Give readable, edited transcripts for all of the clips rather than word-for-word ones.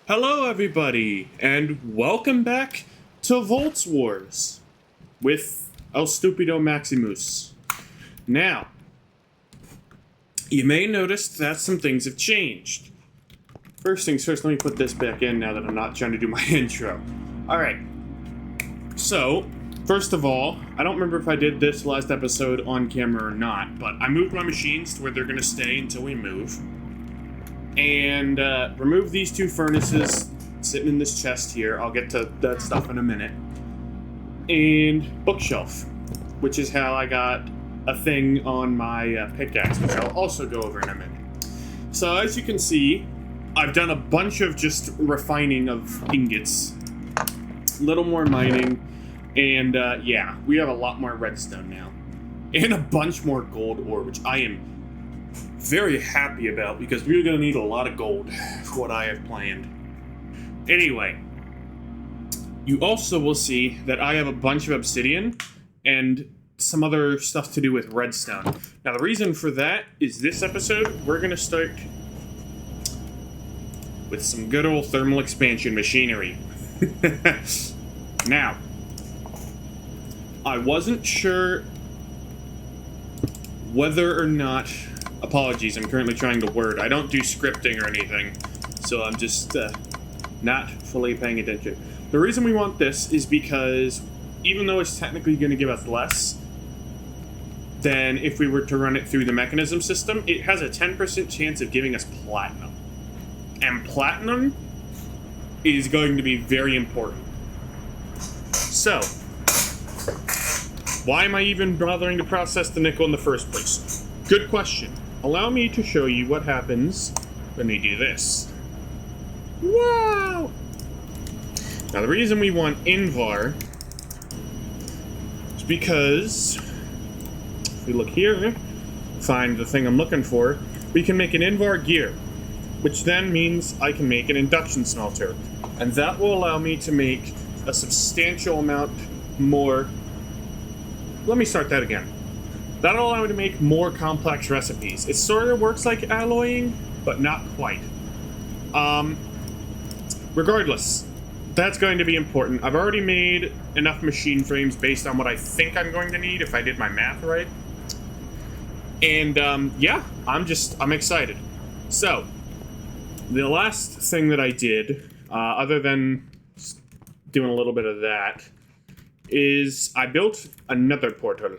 Hello, everybody, and welcome back to VOLTZ Wars with El Stupido Maximus. Now, you may notice that some things have changed. First things first, let me put this back in now that I'm not trying to do my intro. Alright, so, first of all, I don't remember if I did this last episode on camera or not, but I moved my machines to where they're going to stay until we move. And remove these two furnaces sitting in this chest here. I'll get to that stuff in a minute. And bookshelf, which is how I got a thing on my pickaxe, which I'll also go over in a minute. So as you can see, I've done a bunch of just refining of ingots, a little more mining, and yeah, we have a lot more redstone now. And a bunch more gold ore, which I am very happy about because we're going to need a lot of gold for what I have planned. Anyway, you also will see that I have a bunch of obsidian and some other stuff to do with redstone. Now, the reason for that is this episode, we're going to start with some good old thermal expansion machinery. Now, I wasn't sure whether or not... Apologies, I'm currently trying to word. I don't do scripting or anything, so I'm just not fully paying attention. The reason we want this is because even though it's technically going to give us less than if we were to run it through the mechanism system, it has a 10% chance of giving us platinum. And platinum is going to be very important. So, why am I even bothering to process the nickel in the first place? Good question. Allow me to show you what happens when we do this. Wow! Now, the reason we want Invar is because if we look here, find the thing I'm looking for, we can make an Invar gear, which then means I can make an induction smelter. And that will allow me to make a substantial amount more... Let me start that again. That'll allow me to make more complex recipes. It sort of works like alloying, but not quite. Regardless, that's going to be important. I've already made enough machine frames based on what I think I'm going to need if I did my math right. And yeah, I'm excited. So, the last thing that I did, other than doing a little bit of that, is I built another portal.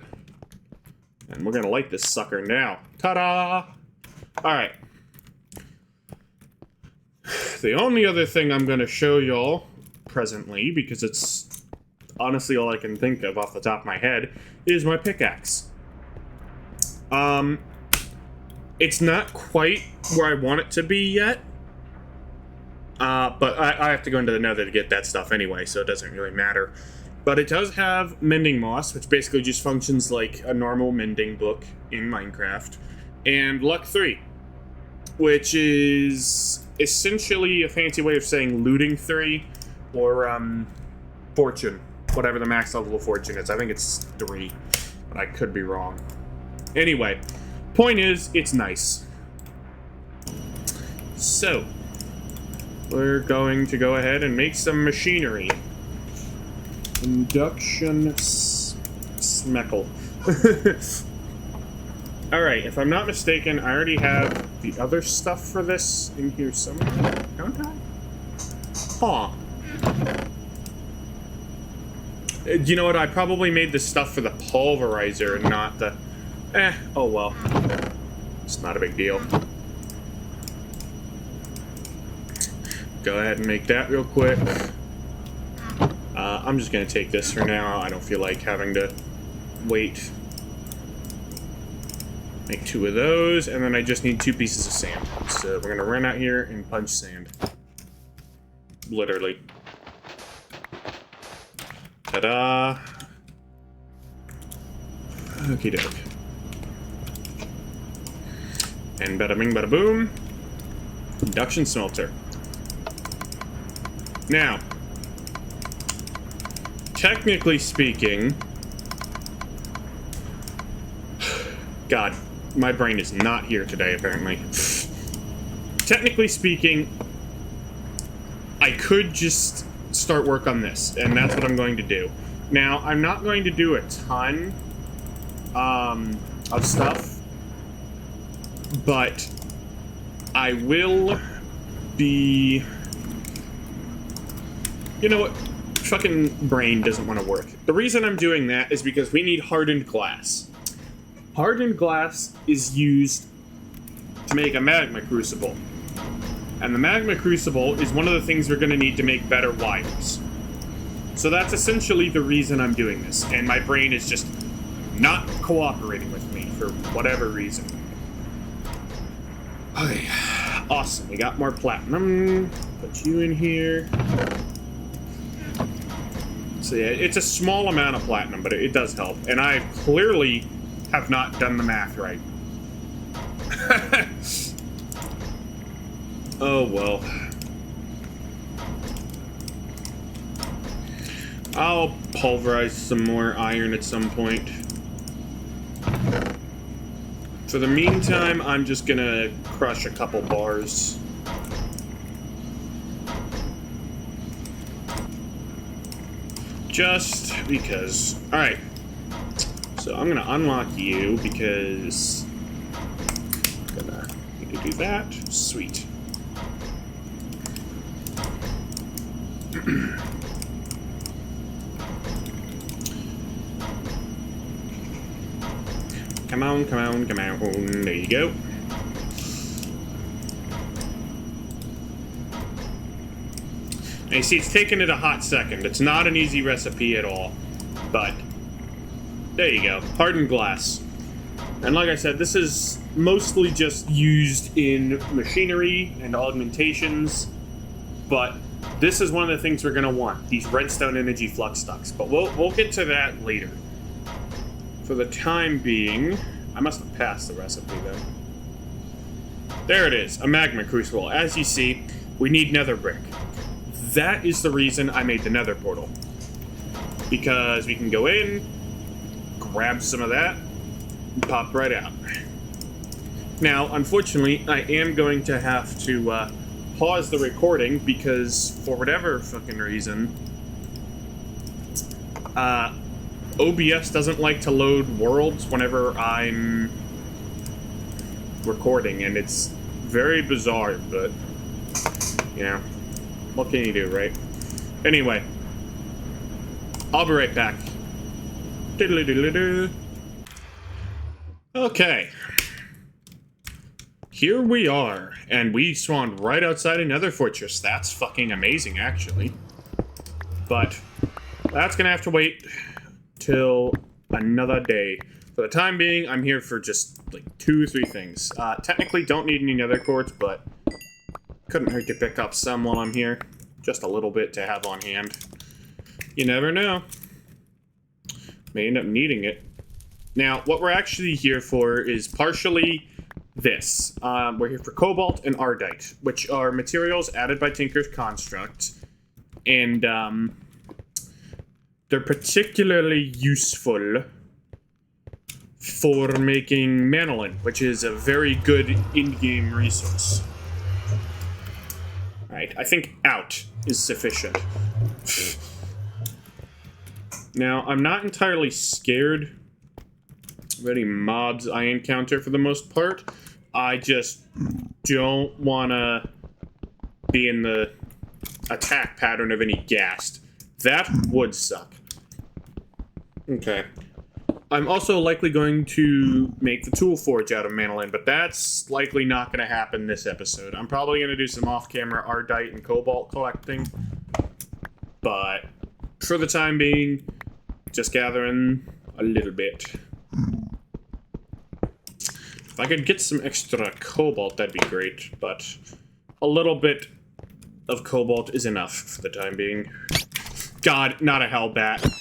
And we're gonna light this sucker now. Ta-da! Alright. The only other thing I'm gonna show y'all presently, because it's honestly all I can think of off the top of my head, is my pickaxe. It's not quite where I want it to be yet. But I have to go into the nether to get that stuff anyway, so it doesn't really matter. But it does have mending moss, which basically just functions like a normal mending book in Minecraft. And luck 3, which is essentially a fancy way of saying looting 3, or fortune, whatever the max level of fortune is. I think it's 3, but I could be wrong. Anyway, point is, it's nice. So, we're going to go ahead and make some machinery. Induction smeckle. Alright, if I'm not mistaken, I already have the other stuff for this in here somewhere, don't I? Huh. You know what, I probably made the stuff for the pulverizer and not the... oh well. It's not a big deal. Go ahead and make that real quick. I'm just going to take this for now. I don't feel like having to wait. Make 2 of those, and then I just need 2 pieces of sand. So we're going to run out here and punch sand. Literally. Ta-da! Okie doke. And bada bing bada boom. Induction smelter. Now, technically speaking, God, my brain is not here today, apparently. Technically speaking, I could just start work on this, and that's what I'm going to do. Now, I'm not going to do a ton of stuff, but I will be... You know what? Fucking brain doesn't want to work. The reason I'm doing that is because we need hardened glass. Hardened glass is used to make a magma crucible. And the magma crucible is one of the things we're going to need to make better wires. So that's essentially the reason I'm doing this. And my brain is just not cooperating with me for whatever reason. Okay. Awesome. We got more platinum. Put you in here. So yeah, it's a small amount of platinum, but it does help. And I clearly have not done the math right. Oh, well. I'll pulverize some more iron at some point. For the meantime, I'm just gonna crush a couple bars. Just because. Alright. So I'm gonna unlock you because I'm gonna need to do that. Sweet. Come on, come on, come on. There you go. And you see, it's taken it a hot second. It's not an easy recipe at all. But, there you go. Hardened glass. And like I said, this is mostly just used in machinery and augmentations. But this is one of the things we're going to want. These redstone energy flux ducts. But we'll get to that later. For the time being, I must have passed the recipe though. There it is, a magma crucible. As you see, we need nether brick. That is the reason I made the nether portal. Because we can go in, grab some of that, and pop right out. Now, unfortunately, I am going to have to pause the recording because for whatever fucking reason, OBS doesn't like to load worlds whenever I'm recording, and it's very bizarre, but, you know, what can you do, right? Anyway, I'll be right back. Diddly-diddly-doo. Okay. Here we are, and we spawned right outside another fortress. That's fucking amazing, actually. But that's gonna have to wait till another day. For the time being, I'm here for just like 2 or 3 things. Technically don't need any nether quartz, but couldn't hurt to pick up some while I'm here. Just a little bit to have on hand. You never know. May end up needing it. Now, what we're actually here for is partially this. We're here for cobalt and ardite, which are materials added by Tinker's Construct. And, they're particularly useful for making manolin, which is a very good in-game resource. Alright, I think out is sufficient. Now, I'm not entirely scared of any mobs I encounter for the most part. I just don't want to be in the attack pattern of any ghast. That would suck. Okay. I'm also likely going to make the tool forge out of manolin, but that's likely not going to happen this episode. I'm probably going to do some off-camera ardite and cobalt collecting, but for the time being, just gathering a little bit. If I could get some extra cobalt, that'd be great, but a little bit of cobalt is enough for the time being. God, not a hellbat.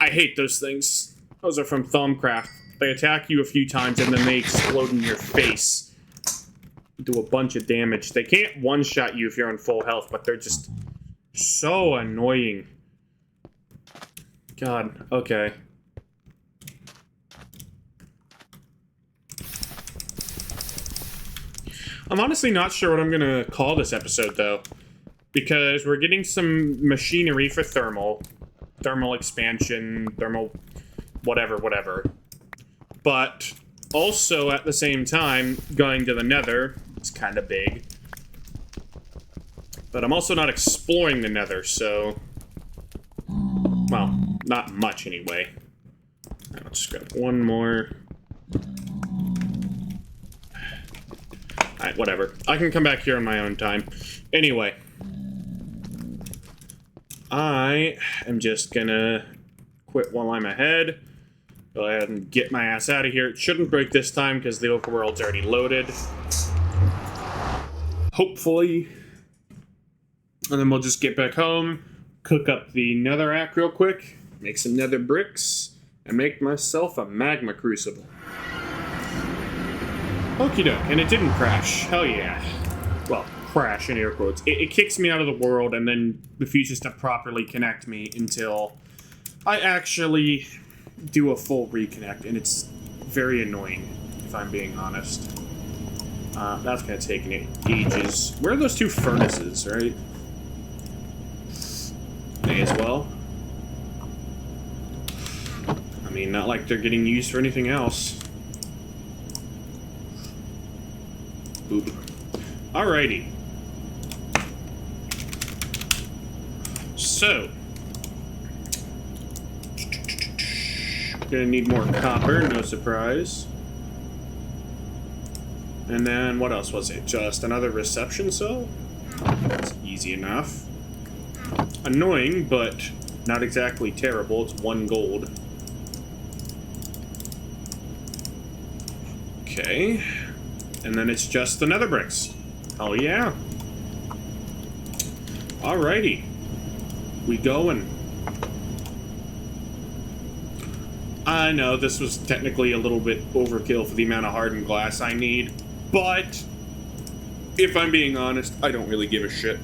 I hate those things. Those are from Thumbcraft. They attack you a few times and then they explode in your face. Do a bunch of damage. They can't one-shot you if you're on full health, but they're just so annoying. God, okay. I'm honestly not sure what I'm gonna call this episode, though. because we're getting some machinery for thermal expansion, thermal whatever. But also at the same time, going to the Nether is kind of big. But I'm also not exploring the Nether, so... Well, not much anyway. I'll just grab one more. Alright, whatever. I can come back here on my own time. Anyway. I am just gonna quit while I'm ahead. Go ahead and get my ass out of here. It shouldn't break this time because the overworld's already loaded. Hopefully. And then we'll just get back home, cook up the netherrack real quick, make some nether bricks, and make myself a magma crucible. Okie doke, and it didn't crash. Hell yeah. Well, crash in air quotes. It kicks me out of the world and then refuses to properly connect me until I actually do a full reconnect, and it's very annoying, if I'm being honest. That's gonna take ages. Where are those two furnaces, right? May as well. I mean, not like they're getting used for anything else. Boop. Alrighty. So. Gonna need more copper, no surprise. And then, what else was it? Just another reception cell? That's easy enough. Annoying, but not exactly terrible. It's 1 gold. Okay. And then it's just the nether bricks. Oh yeah. Alrighty. We going. I know this was technically a little bit overkill for the amount of hardened glass I need, but if I'm being honest, I don't really give a shit.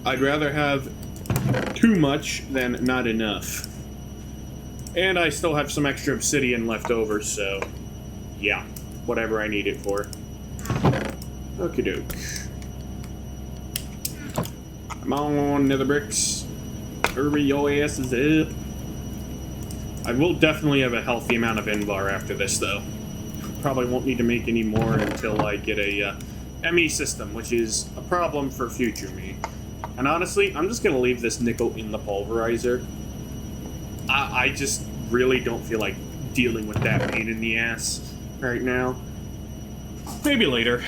I'd rather have too much than not enough. And I still have some extra obsidian left over, so yeah, whatever I need it for. Okie doke. Come on, nether bricks. Hurry your asses up. I will definitely have a healthy amount of Invar after this, though. Probably won't need to make any more until I get a ME system, which is a problem for future me. And honestly, I'm just going to leave this nickel in the pulverizer. I just really don't feel like dealing with that pain in the ass right now. Maybe later.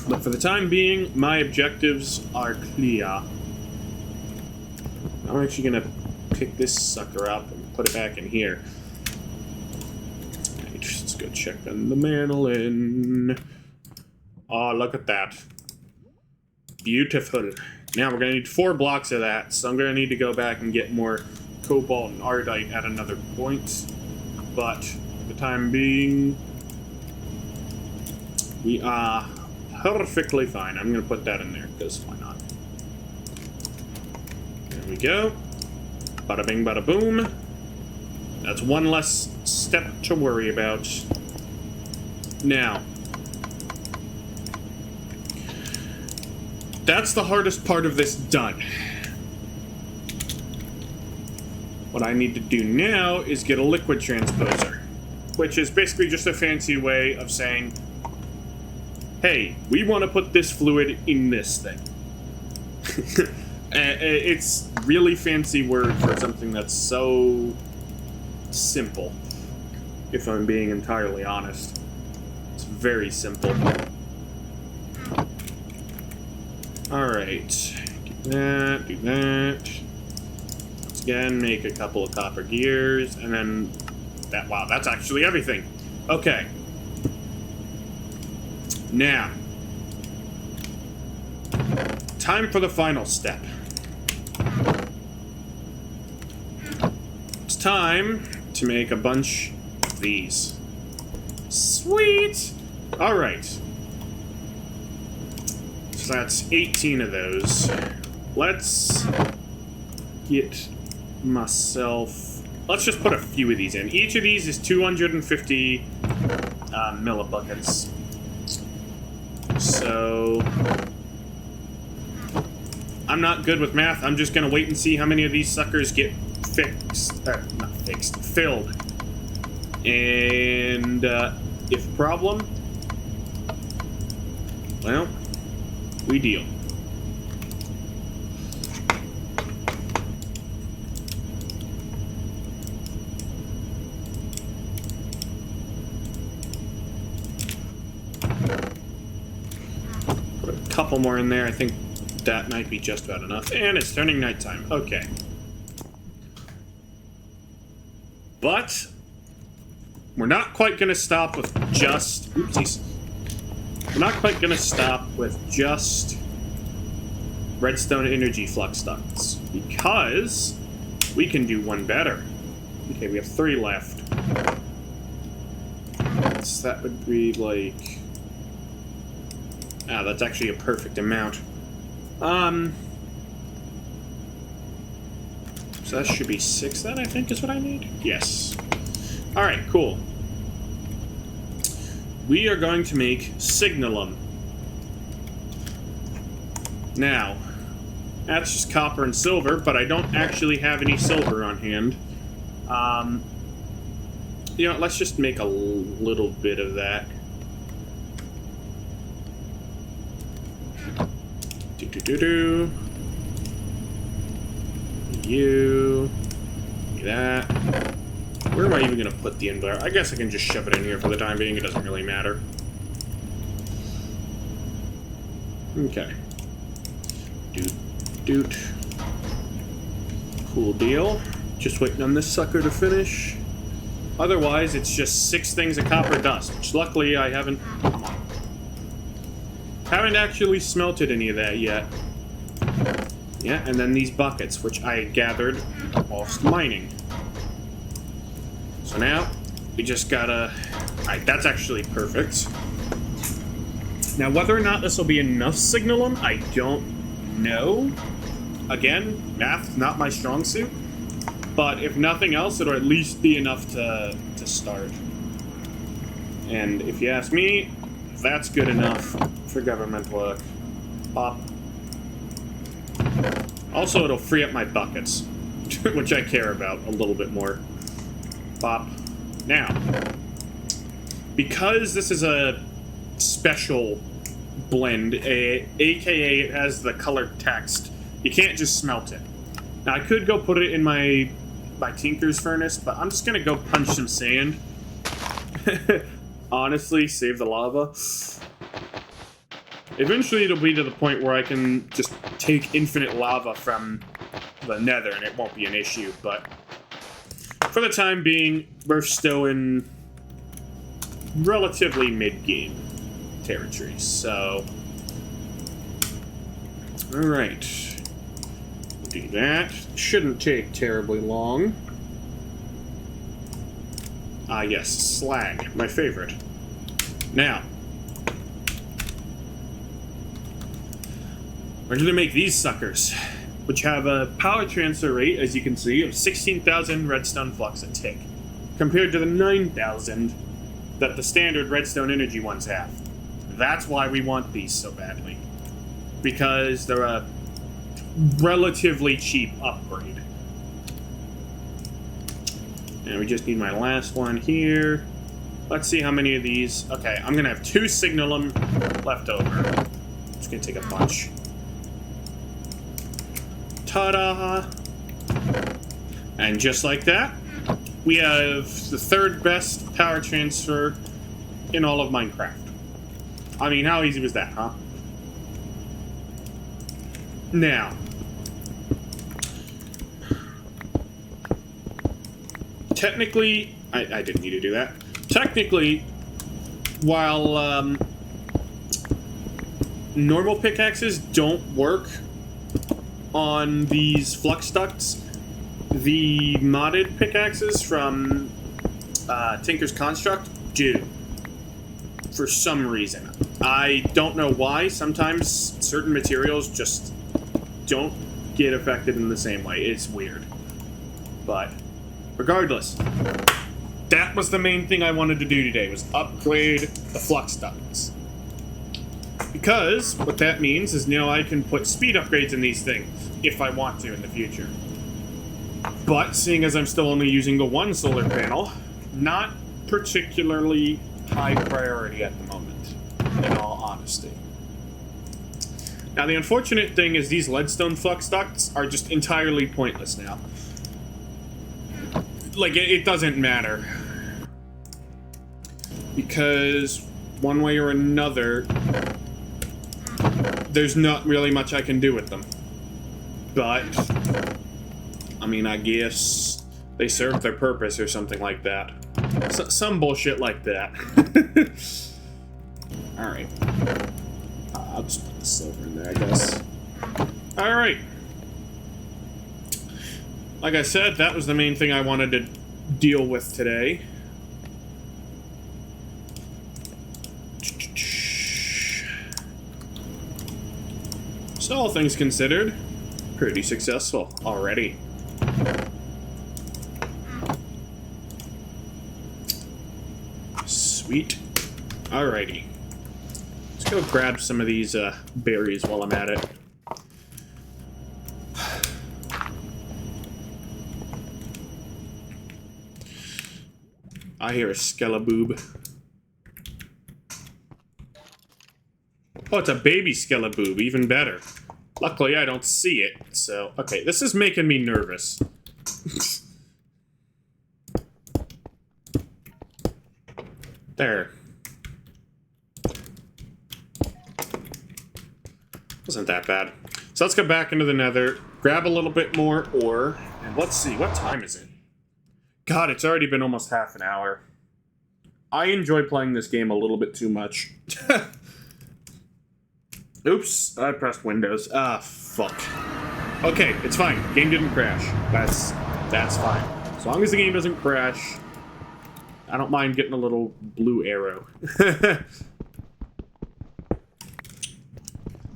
But for the time being, my objectives are clear. I'm actually going to pick this sucker up and put it back in here. Right, let's go check on the mandolin. Oh, look at that. Beautiful. Now we're going to need 4 blocks of that, so I'm going to need to go back and get more cobalt and ardite at another point. But for the time being, we are perfectly fine. I'm going to put that in there, because why not? There we go. Bada bing, bada boom. That's one less step to worry about. Now, that's the hardest part of this done. What I need to do now is get a liquid transposer, which is basically just a fancy way of saying, hey, we want to put this fluid in this thing. It's really fancy word for something that's so simple, if I'm being entirely honest. It's very simple. Alright, do that. Once again, make a couple of copper gears, and then that, wow, that's actually everything. Okay. Now, time for the final step. It's time to make a bunch of these. Sweet! Alright. So that's 18 of those. Let's get myself... Let's just put a few of these in. Each of these is 250 millibuckets. So I'm not good with math. I'm just gonna wait and see how many of these suckers get filled. And if problem, well, we deal. Put a couple more in there. I think that might be just about enough. And it's turning nighttime. Okay. But we're not quite going to stop with just... Oopsies. We're not quite going to stop with just redstone energy flux ducts, because we can do one better. Okay, we have 3 left. So that would be like... Ah, that's actually a perfect amount. So that should be 6 then, I think, is what I need? Yes. Alright, cool. We are going to make signalum. Now, that's just copper and silver, but I don't actually have any silver on hand. You know, let's just make a little bit of that. Do-do-do-do. You. That. Where am I even going to put the inverter? I guess I can just shove it in here for the time being. It doesn't really matter. Okay. Doot. Doot. Cool deal. Just waiting on this sucker to finish. Otherwise, it's just 6 things of copper dust, which luckily I haven't actually smelted any of that yet. Yeah, and then these buckets, which I gathered whilst mining. So now, we just gotta... Alright, that's actually perfect. Now, whether or not this will be enough signalum, I don't know. Again, math's not my strong suit. But if nothing else, it'll at least be enough to start. And if you ask me, that's good enough for government work. Pop. Also, it'll free up my buckets, which I care about a little bit more. Pop. Now, because this is a special blend, aka it has the colored text, you can't just smelt it. Now, I could go put it in my tinker's furnace, but I'm just gonna go punch some sand. Honestly, save the lava. Eventually, it'll be to the point where I can just take infinite lava from the nether, and it won't be an issue, but for the time being, we're still in relatively mid-game territory, so... Alright. Do that. Shouldn't take terribly long. Ah, yes, slag, my favorite. Now, we're going to make these suckers, which have a power transfer rate, as you can see, of 16,000 redstone flux a tick, compared to the 9,000 that the standard redstone energy ones have. That's why we want these so badly, because they're a relatively cheap upgrade. And we just need my last one here. Let's see how many of these. Okay, I'm gonna have 2 signalum left over. Just gonna take a bunch. Ta-da! And just like that, we have the 3rd best power transfer in all of Minecraft. I mean, how easy was that, huh? Now, technically, I didn't need to do that. Technically, while normal pickaxes don't work on these flux ducts, the modded pickaxes from Tinker's Construct do, for some reason. I don't know why. Sometimes certain materials just don't get affected in the same way. It's weird. But regardless, that was the main thing I wanted to do today, was upgrade the flux ducts. Because what that means is now I can put speed upgrades in these things if I want to in the future. But seeing as I'm still only using the one solar panel, not particularly high priority at the moment, in all honesty. Now the unfortunate thing is these leadstone flux ducts are just entirely pointless now. Like, it doesn't matter. Because one way or another, there's not really much I can do with them. But, I mean, I guess they served their purpose or something like that. Some bullshit like that. Alright. I'll just put the silver in there, I guess. Alright. Like I said, that was the main thing I wanted to deal with today. So, all things considered, pretty successful already. Sweet. Alrighty. Let's go grab some of these berries while I'm at it. I hear a skeleboob. Oh, it's a baby skeleboob, even better. Luckily, I don't see it, so... Okay, this is making me nervous. There. Wasn't that bad. So let's go back into the nether, grab a little bit more ore, and let's see, what time is it? God, it's already been almost half an hour. I enjoy playing this game a little bit too much. Oops, I pressed Windows. Ah, fuck. Okay, it's fine. Game didn't crash. That's fine. As long as the game doesn't crash, I don't mind getting a little blue arrow.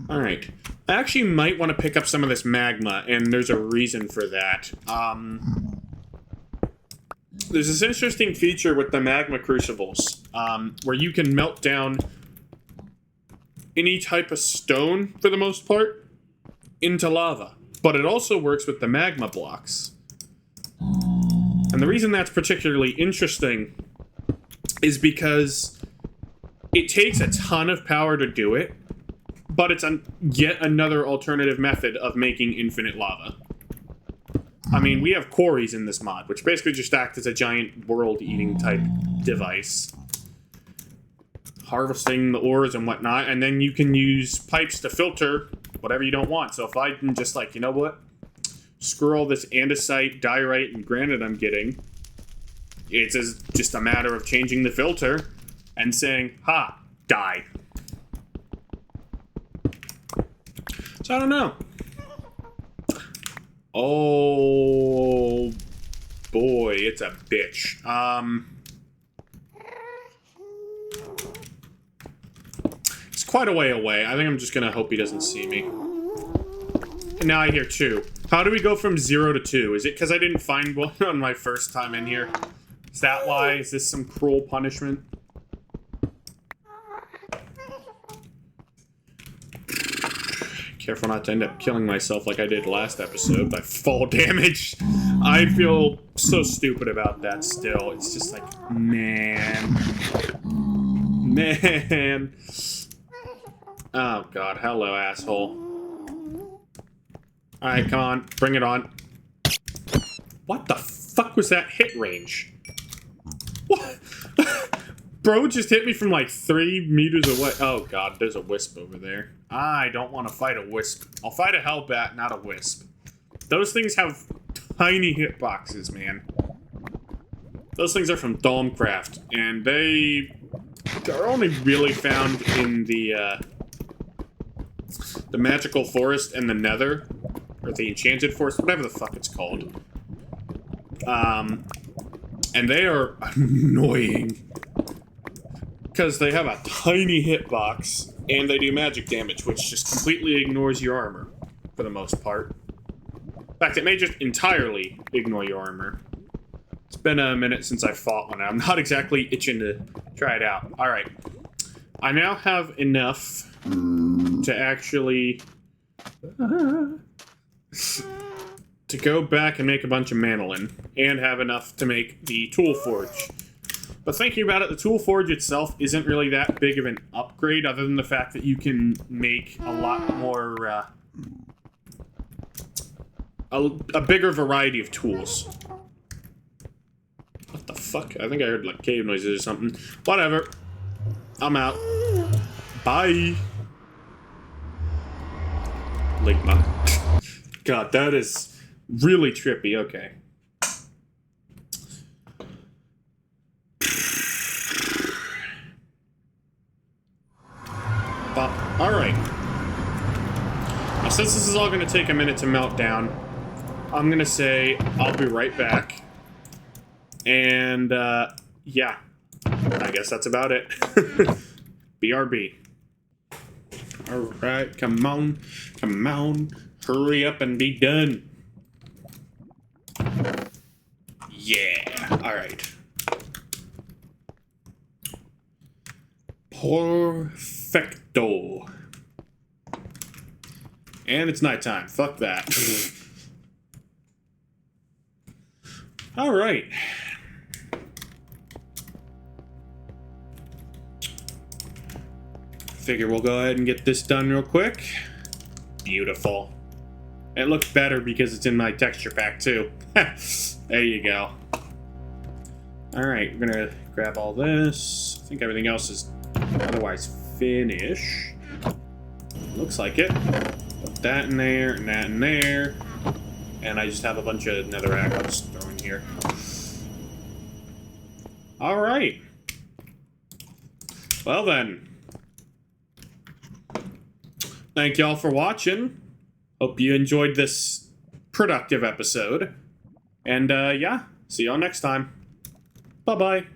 Alright. I actually might want to pick up some of this magma, and there's a reason for that. There's this interesting feature with the magma crucibles, where you can melt down any type of stone, for the most part, into lava. But it also works with the magma blocks. And the reason that's particularly interesting is because it takes a ton of power to do it, but it's yet another alternative method of making infinite lava. I mean, we have quarries in this mod, which basically just act as a giant world-eating type device. Harvesting the ores and whatnot, and then you can use pipes to filter whatever you don't want. So if I can just, like, you know what? Screw all this andesite, diorite, and granite I'm getting. It's just a matter of changing the filter and saying, ha, die. So I don't know. Oh boy, it's a bitch. It's quite a way away. I think I'm just gonna hope he doesn't see me. And now I hear 2. How do we go from 0 to 2? Is it because I didn't find one on my first time in here? Is that why? Is this some cruel punishment? Careful not to end up killing myself like I did last episode by fall damage. I feel so stupid about that still. It's just like, man. Man. Oh, God. Hello, asshole. Alright, come on. Bring it on. What the fuck was that hit range? What? Bro just hit me from like 3 meters away. Oh, God. There's a wisp over there. I don't want to fight a wisp. I'll fight a hellbat, not a wisp. Those things have tiny hitboxes, man. Those things are from Thaumcraft, and they are only really found in the magical forest and the nether, or the enchanted forest, whatever the fuck it's called. And they are annoying. Because they have a tiny hitbox, and they do magic damage, which just completely ignores your armor, for the most part. In fact, it may just entirely ignore your armor. It's been a minute since I fought one. I'm not exactly itching to try it out. Alright. I now have enough to actually to go back and make a bunch of manolin and have enough to make the tool forge. But thinking about it, the tool forge itself isn't really that big of an upgrade, other than the fact that you can make a lot more, a bigger variety of tools. What the fuck? I think I heard, like, cave noises or something. Whatever. I'm out. Bye. Ligma. God, that is really trippy. Okay. Alright. Now, since this is all going to take a minute to melt down, I'm going to say I'll be right back. And, yeah. I guess that's about it. BRB. Alright, come on. Come on. Hurry up and be done. Yeah. Alright. Perfecto. And it's nighttime. Fuck that. Alright. Figure we'll go ahead and get this done real quick. Beautiful. It looks better because it's in my texture pack too. There you go. Alright, we're gonna grab all this. I think everything else is otherwise finished. Looks like it. Put that in there, and that in there. And I just have a bunch of netherrack I'll just throw in here. Alright. Well then. Thank y'all for watching. Hope you enjoyed this productive episode. And, yeah, see y'all next time. Bye-bye.